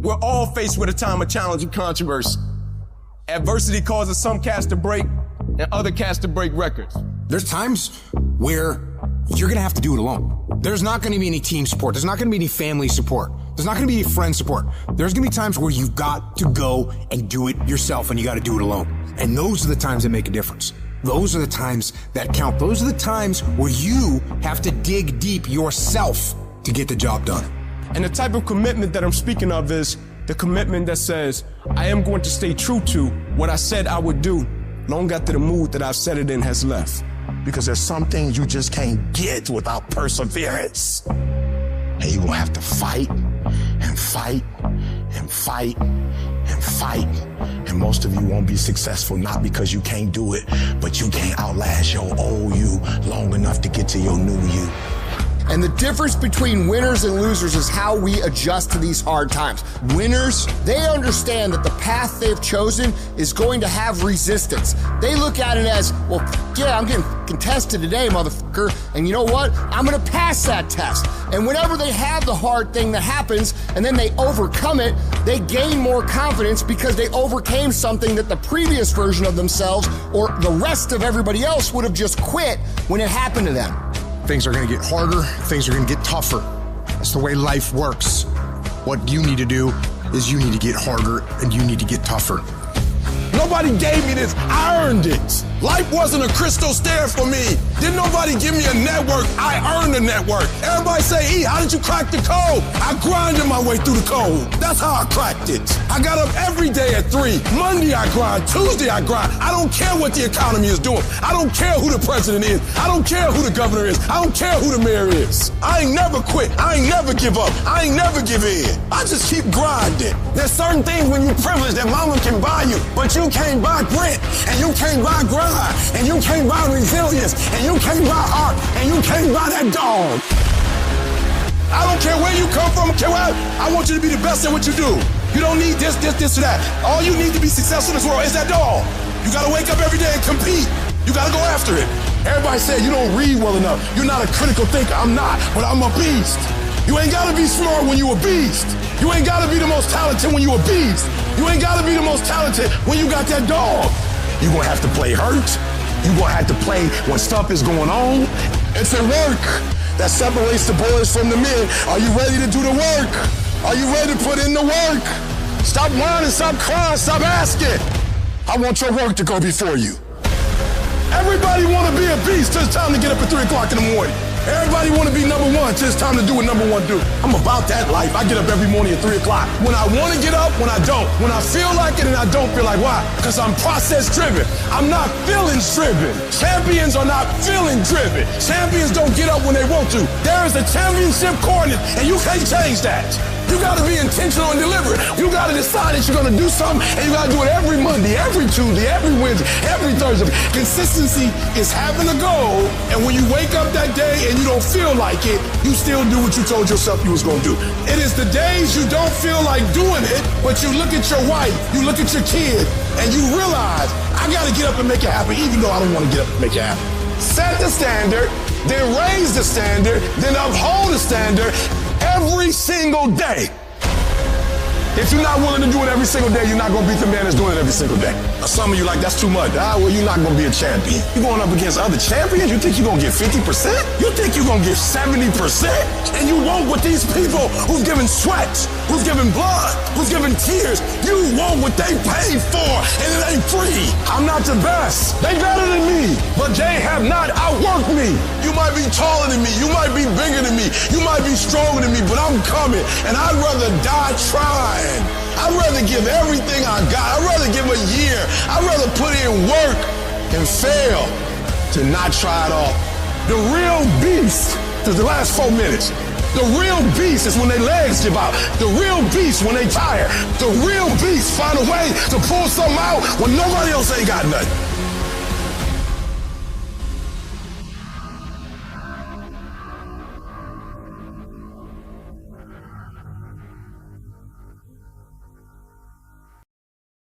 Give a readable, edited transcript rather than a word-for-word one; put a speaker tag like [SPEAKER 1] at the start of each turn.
[SPEAKER 1] We're all faced with a time of challenge and controversy. Adversity causes some cats to break and other cats to break records.
[SPEAKER 2] There's times where you're going to have to do it alone. There's not going to be any team support. There's not going to be any family support. There's not going to be any friend support. There's going to be times where you've got to go and do it yourself, and you got to do it alone. And those are the times that make a difference. Those are the times that count. Those are the times where you have to dig deep yourself to get the job done.
[SPEAKER 1] And the type of commitment that I'm speaking of is the commitment that says, I am going to stay true to what I said I would do long after the mood that I've set it in has left.
[SPEAKER 3] Because there's some things you just can't get without perseverance. And you're gonna have to fight and fight and fight and fight. And most of you won't be successful, not because you can't do it, but you can't outlast your old you long enough to get to your new you.
[SPEAKER 4] And the difference between winners and losers is how we adjust to these hard times. Winners, they understand that the path they've chosen is going to have resistance. They look at it as, well, yeah, I'm getting contested today, motherfucker. And you know what? I'm gonna pass that test. And whenever they have the hard thing that happens and then they overcome it, they gain more confidence because they overcame something that the previous version of themselves or the rest of everybody else would have just quit when it happened to them.
[SPEAKER 2] Things are going to get harder. Things are going to get tougher. That's the way life works. What you need to do is you need to get harder and you need to get tougher.
[SPEAKER 3] Nobody gave me this, I earned it. Life wasn't a crystal stair for me. Didn't nobody give me a network, I earned a network. Everybody say, E, how did you crack the code? I grinded my way through the code. That's how I cracked it. I got up every day at 3. Monday I grind, Tuesday I grind. I don't care what the economy is doing. I don't care who the president is. I don't care who the governor is. I don't care who the mayor is. I ain't never quit. I ain't never give up. I ain't never give in. I just keep grinding. There's certain things when you're privileged that mama can buy you, but you can't buy grit, and you can't buy grind, and you can't buy resilience, and you can't buy art, and you can't buy that dog. I don't care where you come from, I want you to be the best at what you do. You don't need this, or that. All you need to be successful in this world is that dog. You gotta wake up every day and compete. You gotta go after it. Everybody said you don't read well enough. You're not a critical thinker. I'm not, but I'm a beast. You ain't gotta be smart when you a beast. You ain't gotta be the most talented when you a beast. You ain't gotta be the most talented when you got that dog. You gonna have to play hurt. You gonna have to play when stuff is going on. It's a work that separates the boys from the men. Are you ready to do the work? Are you ready to put in the work? Stop whining, stop crying, stop asking. I want your work to go before you. Everybody wanna be a beast till it's time to get up at 3 o'clock in the morning. Everybody want to be number one till it's time to do what number one do. I'm about that life. I get up every morning at 3 o'clock. When I want to get up, when I don't. When I feel like it and I don't feel like why? Because I'm process driven. I'm not feelings driven. Champions are not feeling driven. Champions don't get up when they want to. There is a championship coordinate and you can't change that. You got to be intentional and deliberate. You got to decide that you're going to do something and you got to do it every Monday, every Tuesday, every Wednesday, every Thursday. Consistency is having a goal, and when you wake up that day and you don't feel like it, you still do what you told yourself you was going to do. It is the days you don't feel like doing it, but you look at your wife, you look at your kid, and you realize, I got to get up and make it happen even though I don't want to get up and make it happen. Set the standard, then raise the standard, then uphold the standard every single day. If you're not willing to do it every single day, you're not going to beat the man that's doing it every single day. Some of you like, that's too much. Well, you're not going to be a champion. You're going up against other champions? You think you're going to get 50%? You think you're going to get 70%? And you want what these people who've given sweat, who've given blood, who've given tears, you want what they paid for, and it ain't free. I'm not the best. They better than me, but they have not outworked me. You might be taller than me. You might be bigger than me. You might be stronger than me, but I'm coming, and I'd rather die trying. I'd rather give everything I got. I'd rather give a year. I'd rather put in work and fail to not try it all. The real beast is the last 4 minutes. The real beast is when their legs give out. The real beast when they tired. The real beast find a way to pull something out when nobody else ain't got nothing.